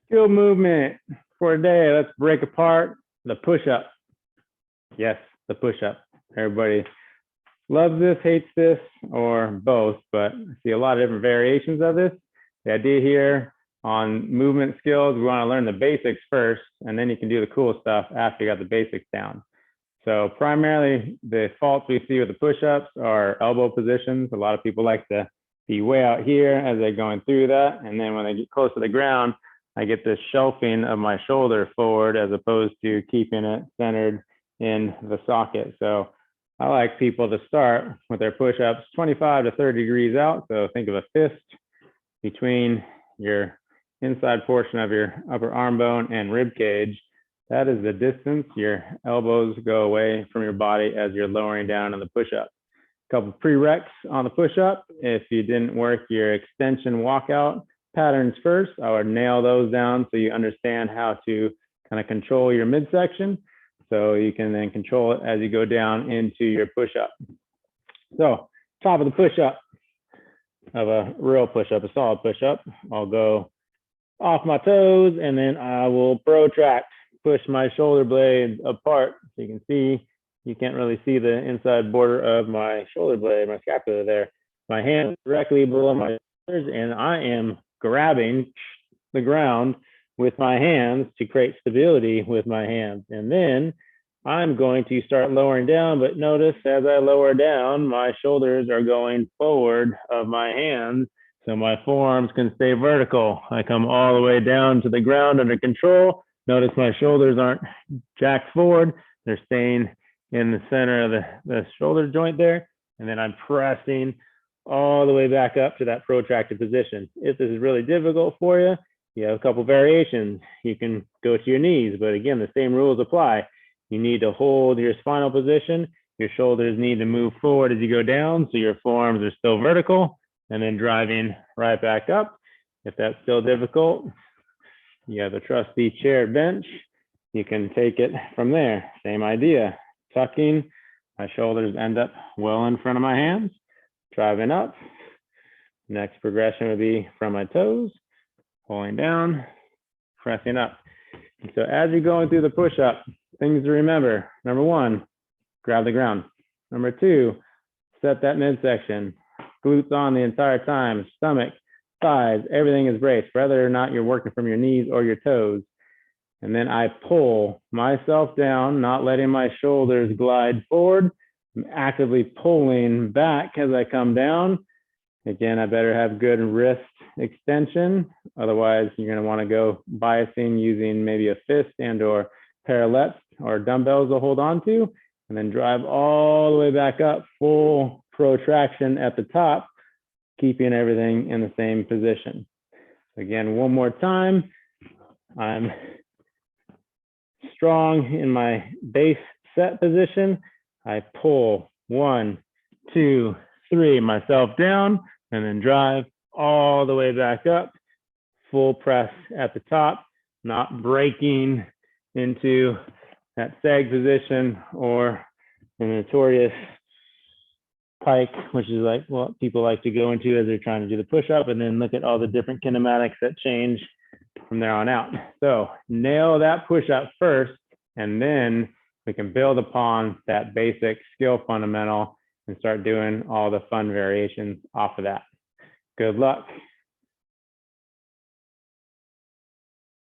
Skill movement for today. Let's break apart the push-up. Yes, the push-up. Everybody loves this, hates this, or both, but I see a lot of different variations of this. The idea here on movement skills, we want to learn the basics first, and then you can do the cool stuff after you got the basics down. So primarily, the faults we see with the push-ups are elbow positions. A lot of people like to be way out here as they're going through that, and then when they get close to the ground, I get this shelving of my shoulder forward as opposed to keeping it centered in the socket. So I like people to start with their push-ups 25 to 30 degrees out. So think of a fist between your inside portion of your upper arm bone and rib cage. That is the distance your elbows go away from your body as you're lowering down on the push-up. A couple prereqs on the push-up. If you didn't work your extension walkout patterns first, I would nail those down so you understand how to kind of control your midsection. So you can then control it as you go down into your push-up. So top of the push-up of a real push-up, a solid push-up, I'll go off my toes and then I will protract, push my shoulder blades apart. So you can see, you can't really see the inside border of my shoulder blade, my scapula there. My hand directly below my shoulders, and I am grabbing the ground with my hands to create stability with my hands. And then I'm going to start lowering down, but notice as I lower down, my shoulders are going forward of my hands so my forearms can stay vertical. I come all the way down to the ground under control. Notice my shoulders aren't jacked forward. They're staying in the center of the shoulder joint there. And then I'm pressing all the way back up to that protracted position. If this is really difficult for you, you have a couple variations. You can go to your knees, but again, the same rules apply. You need to hold your spinal position. Your shoulders need to move forward as you go down, so your forearms are still vertical, and then driving right back up. If that's still difficult, you have a trusty chair bench. You can take it from there. Same idea. Tucking, my shoulders end up well in front of my hands. Driving up. Next progression would be from my toes, pulling down, pressing up. And so as you're going through the push-up, things to remember. Number one, grab the ground. Number two, set that midsection. Glutes on the entire time, stomach, thighs, everything is braced, whether or not you're working from your knees or your toes. And then I pull myself down, not letting my shoulders glide forward. I'm actively pulling back as I come down. Again, I better have good wrist extension. Otherwise, you're going to want to go biasing using maybe a fist and or parallettes or dumbbells to hold on to, and then drive all the way back up, full protraction at the top, keeping everything in the same position. Again, one more time. I'm strong in my base set position. I pull 1, 2, 3, myself down, and then drive all the way back up, full press at the top, not breaking into that sag position or the notorious pike, which is like what people like to go into as they're trying to do the push-up, and then look at all the different kinematics that change from there on out. So nail that push-up first, and then we can build upon that basic skill fundamental and start doing all the fun variations off of that. Good luck.